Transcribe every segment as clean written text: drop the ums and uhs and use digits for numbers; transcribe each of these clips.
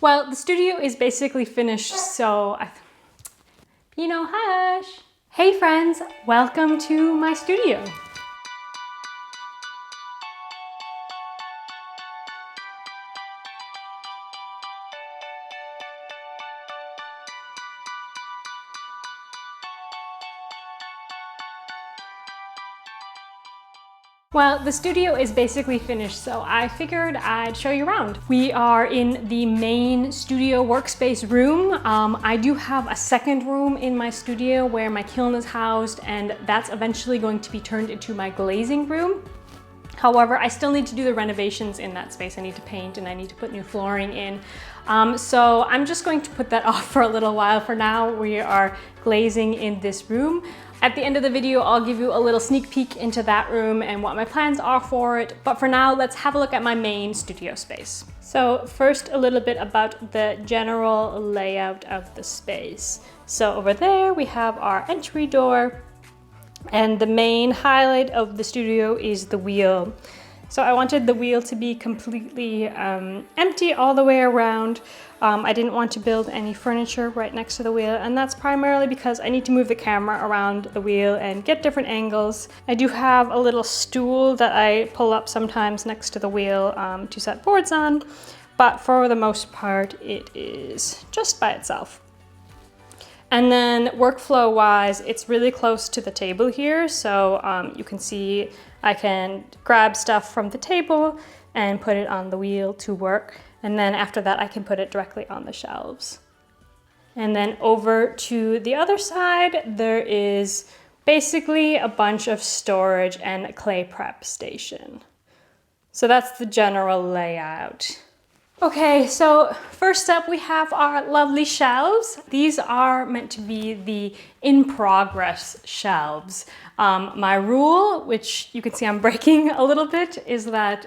Well, the studio is basically finished, so hush. Hey friends, welcome to my studio. Well, the studio is basically finished, so I figured I'd show you around. We are in the main studio workspace room. I do have a second room in my studio where my kiln is housed, and that's eventually going to be turned into my glazing room. However, I still need to do the renovations in that space. I need to paint and I need to put new flooring in. So I'm just going to put that off for a little while. For now, we are glazing in this room. At the end of the video, I'll give you a little sneak peek into that room and what my plans are for it. But for now, let's have a look at my main studio space. So first, a little bit about the general layout of the space. So over there, we have our entry door. And the main highlight of the studio is the wheel. So I wanted the wheel to be completely empty all the way around. I didn't want to build any furniture right next to the wheel, and that's primarily because I need to move the camera around the wheel and get different angles. I do have a little stool that I pull up sometimes next to the wheel to set boards on, but for the most part it is just by itself. And then workflow wise, it's really close to the table here. So you can see I can grab stuff from the table and put it on the wheel to work. And then after that, I can put it directly on the shelves. And then over to the other side, there is basically a bunch of storage and a clay prep station. So that's the general layout. Okay, so first up we have our lovely shelves. These are meant to be the in-progress shelves. My rule, which you can see I'm breaking a little bit, is that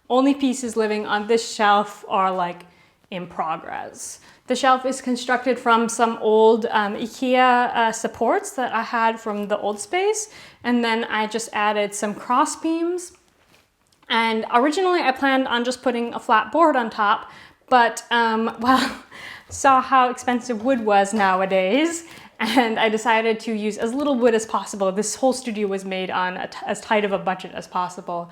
only pieces living on this shelf are like in progress. The shelf is constructed from some old IKEA supports that I had from the old space, and then I just added some cross beams. And originally I planned on just putting a flat board on top, but well, saw how expensive wood was nowadays, and I decided to use as little wood as possible. This whole studio was made on as tight of a budget as possible.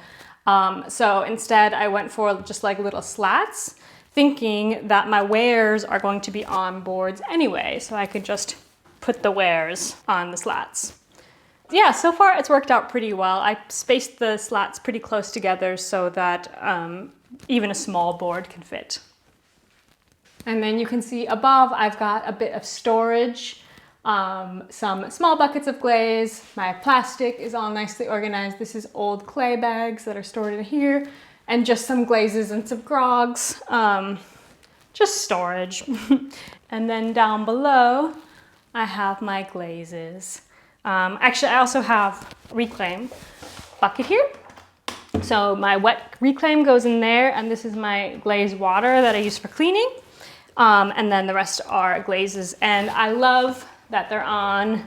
So instead I went for just like little slats, thinking that my wares are going to be on boards anyway, so I could just put the wares on the slats. Yeah, so far it's worked out pretty well. I spaced the slats pretty close together so that even a small board can fit. And then you can see above I've got a bit of storage, some small buckets of glaze. My plastic is all nicely organized. This is old clay bags that are stored in here, and just some glazes and some grogs, just storage. And then down below I have my glazes. Actually, I also have reclaim bucket here. So my wet reclaim goes in there, and this is my glaze water that I use for cleaning. And then the rest are glazes. And I love that they're on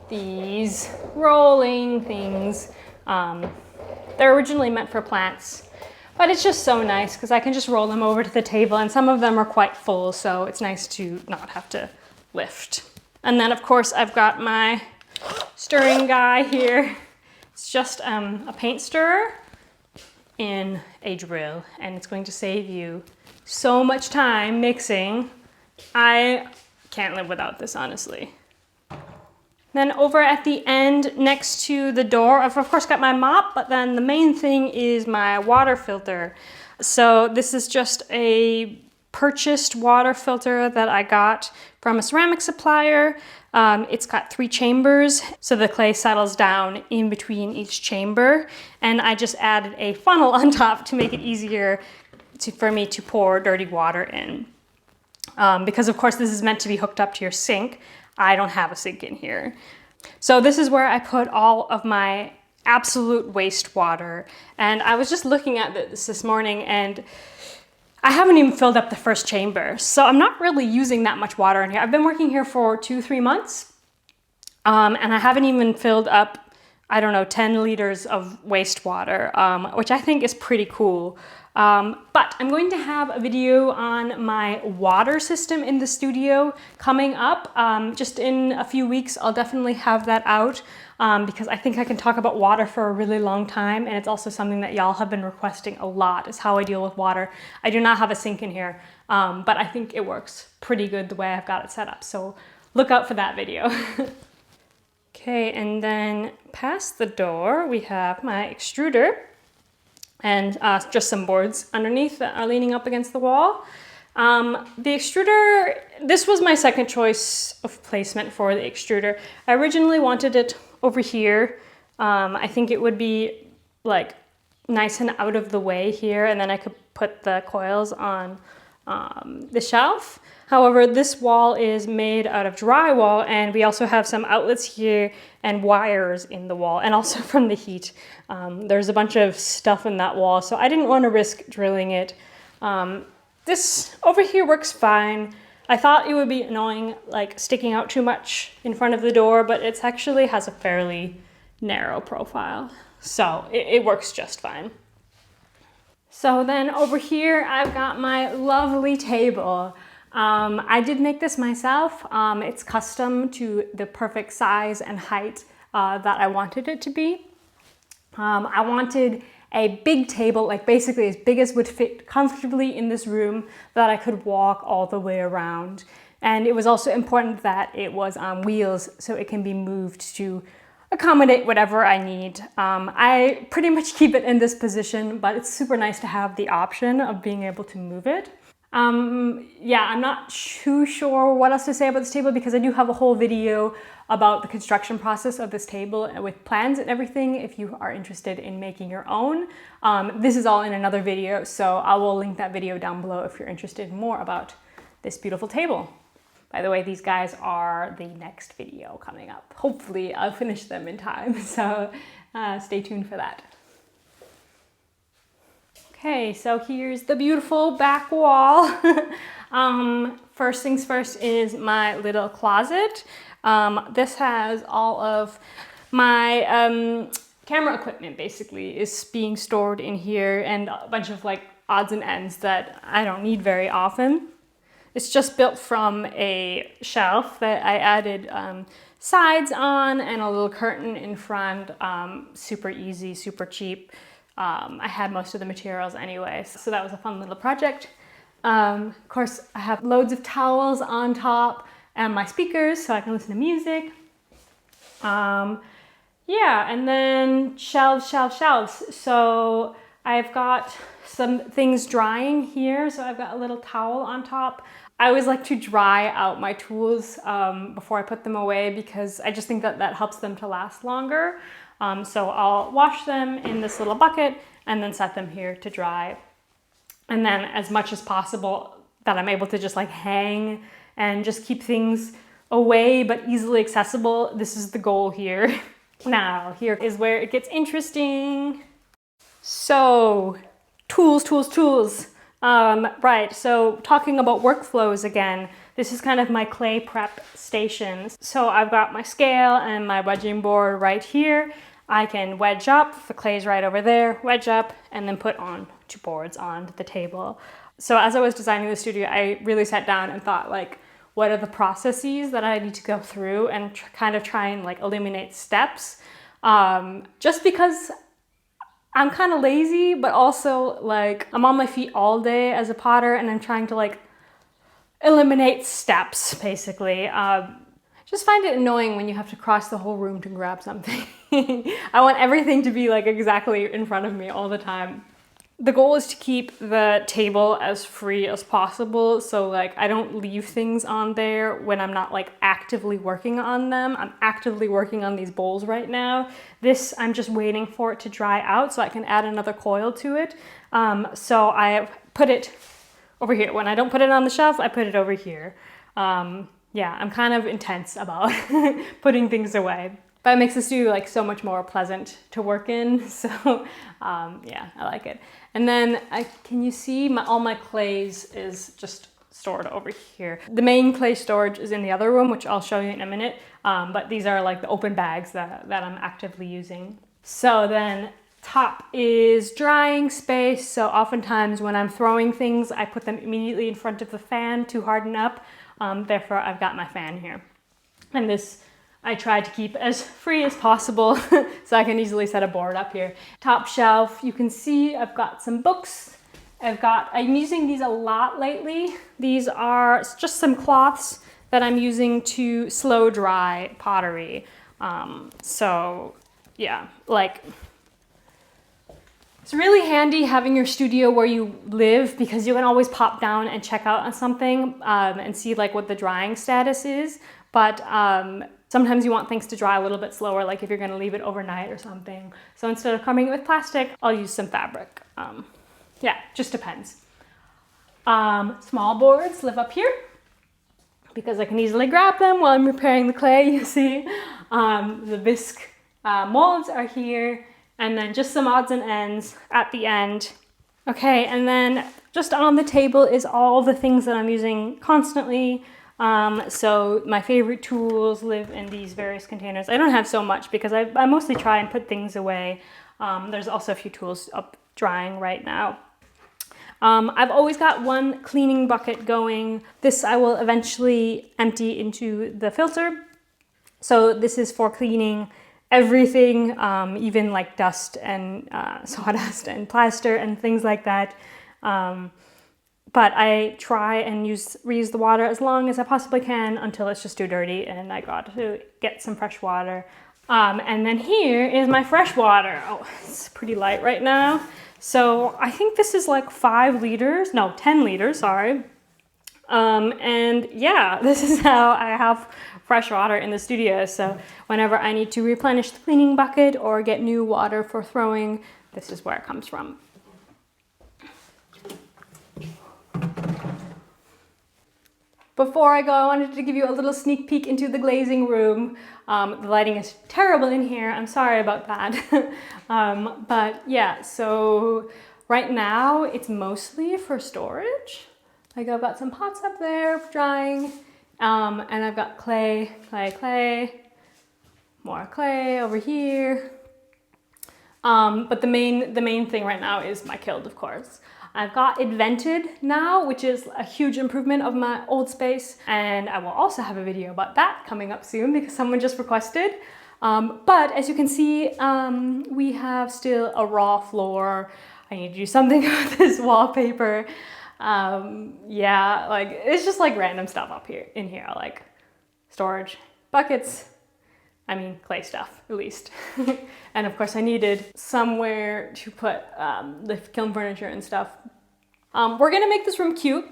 these rolling things. They're originally meant for plants, but it's just so nice because I can just roll them over to the table, and some of them are quite full, so it's nice to not have to lift. And then of course I've got my stirring guy here. It's just a paint stirrer in a drill, and it's going to save you so much time mixing. I can't live without this, honestly. Then over at the end next to the door, I've of course got my mop, but then the main thing is my water filter. So this is just a purchased water filter that I got from a ceramic supplier. It's got 3 chambers, so the clay settles down in between each chamber, and I just added a funnel on top to make it easier for me to pour dirty water in. Because of course this is meant to be hooked up to your sink. I don't have a sink in here. So this is where I put all of my absolute wastewater, and I was just looking at this morning, and I haven't even filled up the first chamber, so I'm not really using that much water in here. I've been working here for 2-3 months, and I haven't even filled up I don't know, 10 liters of wastewater, which I think is pretty cool. But I'm going to have a video on my water system in the studio coming up. Just in a few weeks, I'll definitely have that out because I think I can talk about water for a really long time, and it's also something that y'all have been requesting a lot, is how I deal with water. I do not have a sink in here, but I think it works pretty good the way I've got it set up. So look out for that video. Okay, and then past the door, we have my extruder and just some boards underneath that are leaning up against the wall. The extruder, this was my second choice of placement for the extruder. I originally wanted it over here. I think it would be like nice and out of the way here, and then I could put the coils on the shelf. However, this wall is made out of drywall, and we also have some outlets here and wires in the wall, and also from the heat. There's a bunch of stuff in that wall, so I didn't want to risk drilling it. This over here works fine. I thought it would be annoying, like sticking out too much in front of the door, but it actually has a fairly narrow profile, so it works just fine. So then over here, I've got my lovely table. I did make this myself. It's custom to the perfect size and height that I wanted it to be. I wanted a big table, like basically as big as would fit comfortably in this room, that I could walk all the way around. And it was also important that it was on wheels so it can be moved to accommodate whatever I need. I pretty much keep it in this position, but it's super nice to have the option of being able to move it. Yeah, I'm not too sure what else to say about this table because I do have a whole video about the construction process of this table with plans and everything if you are interested in making your own. This is all in another video, so I will link that video down below if you're interested in more about this beautiful table. By the way, these guys are the next video coming up. Hopefully I'll finish them in time, so stay tuned for that. Okay, so here's the beautiful back wall. First things first is my little closet. This has all of my camera equipment basically is being stored in here, and a bunch of like odds and ends that I don't need very often. It's just built from a shelf that I added sides on and a little curtain in front. Super easy, super cheap. I had most of the materials anyway, so that was a fun little project. Of course, I have loads of towels on top and my speakers so I can listen to music. Yeah, and then shelves. So I've got some things drying here, so I've got a little towel on top. I always like to dry out my tools before I put them away because I just think that that helps them to last longer. So I'll wash them in this little bucket and then set them here to dry. And then as much as possible that I'm able to just like hang and just keep things away but easily accessible. This is the goal here. Now, here is where it gets interesting. So, tools. Right, so talking about workflows again, this is kind of my clay prep station. So I've got my scale and my wedging board right here. I can wedge up, the clay's right over there, wedge up, and then put on 2 boards on the table. So as I was designing the studio, I really sat down and thought like, what are the processes that I need to go through and kind of try and like eliminate steps. Just because I'm kind of lazy, but also like I'm on my feet all day as a potter and I'm trying to like eliminate steps basically. Just find it annoying when you have to cross the whole room to grab something. I want everything to be like exactly in front of me all the time. The goal is to keep the table as free as possible, so like I don't leave things on there when I'm not like actively working on them. I'm actively working on these bowls right now. This, I'm just waiting for it to dry out so I can add another coil to it. So I put it over here. When I don't put it on the shelf, I put it over here. Yeah, I'm kind of intense about putting things away. But it makes the studio like so much more pleasant to work in. So yeah, I like it. And then can you see all my clays is just stored over here. The main clay storage is in the other room, which I'll show you in a minute. But these are like the open bags that I'm actively using. So then top is drying space. So oftentimes when I'm throwing things, I put them immediately in front of the fan to harden up. Therefore, I've got my fan here. And this I try to keep as free as possible so I can easily set a board up here. Top shelf, you can see I've got some books. I'm using these a lot lately. These are just some cloths that I'm using to slow dry pottery. So yeah, like it's really handy having your studio where you live because you can always pop down and check out on something and see like what the drying status is. But sometimes you want things to dry a little bit slower, like if you're gonna leave it overnight or something. So instead of covering it with plastic, I'll use some fabric. Yeah, just depends. Small boards live up here because I can easily grab them while I'm preparing the clay, you see. The bisque molds are here, and then just some odds and ends at the end. Okay, and then just on the table is all the things that I'm using constantly. So my favorite tools live in these various containers. I don't have so much because I mostly try and put things away. There's also a few tools up drying right now. I've always got one cleaning bucket going. This I will eventually empty into the filter. So this is for cleaning everything, even like dust and sawdust and plaster and things like that. But I try and reuse the water as long as I possibly can until it's just too dirty and I got to get some fresh water. And then here is my fresh water. Oh, it's pretty light right now. So I think this is like 10 liters, sorry. And yeah, this is how I have fresh water in the studio. So whenever I need to replenish the cleaning bucket or get new water for throwing, this is where it comes from. Before I go, I wanted to give you a little sneak peek into the glazing room. The lighting is terrible in here. I'm sorry about that. But yeah, so right now it's mostly for storage. Like I've got some pots up there drying, and I've got clay, more clay over here. But the main thing right now is my kiln, of course. I've got it vented now, which is a huge improvement of my old space. And I will also have a video about that coming up soon because someone just requested. But as you can see, we have still a raw floor. I need to do something with this wallpaper. Yeah, like it's just like random stuff up here, in here, like storage, buckets, I mean clay stuff at least. And of course I needed somewhere to put the kiln furniture and stuff. We're gonna make this room cute.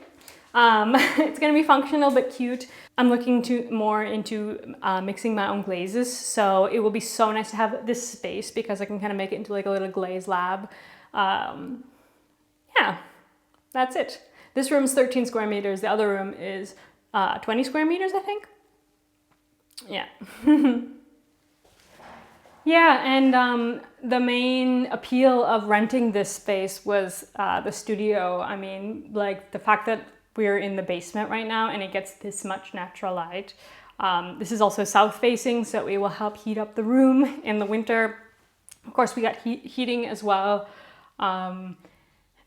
It's gonna be functional but cute. I'm looking more into mixing my own glazes, so it will be so nice to have this space because I can kind of make it into like a little glaze lab. Yeah, that's it. This room is 13 square meters. The other room is 20 square meters, I think. Yeah. Yeah, and the main appeal of renting this space was the studio. I mean, like the fact that we're in the basement right now and it gets this much natural light. This is also south facing, so it will help heat up the room in the winter. Of course, we got heating as well.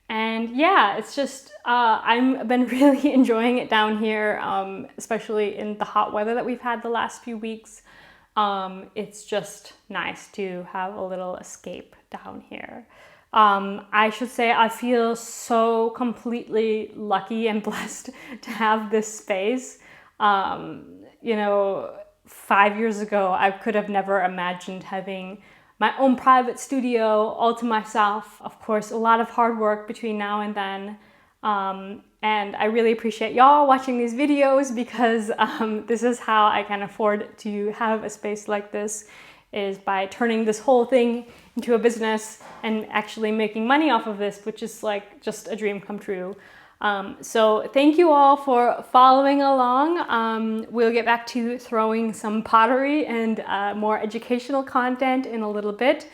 And yeah, it's just, I've been really enjoying it down here, especially in the hot weather that we've had the last few weeks. It's just nice to have a little escape down here. I should say I feel so completely lucky and blessed to have this space. You know, 5 years ago, I could have never imagined having my own private studio all to myself. Of course, a lot of hard work between now and then. And I really appreciate y'all watching these videos because this is how I can afford to have a space like this, is by turning this whole thing into a business and actually making money off of this, which is like just a dream come true. So thank you all for following along. We'll get back to throwing some pottery and more educational content in a little bit.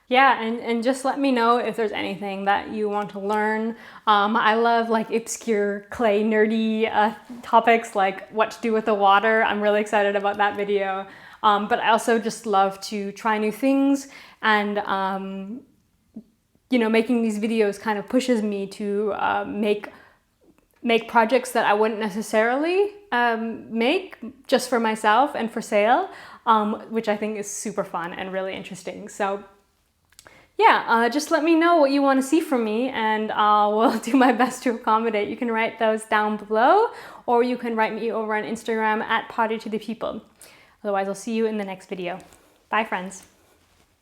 Yeah, and just let me know if there's anything that you want to learn. I love like obscure clay nerdy topics like what to do with the water. I'm really excited about that video. But I also just love to try new things, and you know, making these videos kind of pushes me to make projects that I wouldn't necessarily make just for myself and for sale, which I think is super fun and really interesting. So yeah, just let me know what you want to see from me, and I will do my best to accommodate. You can write those down below, or you can write me over on Instagram at Pottery to the People. Otherwise, I'll see you in the next video. Bye, friends.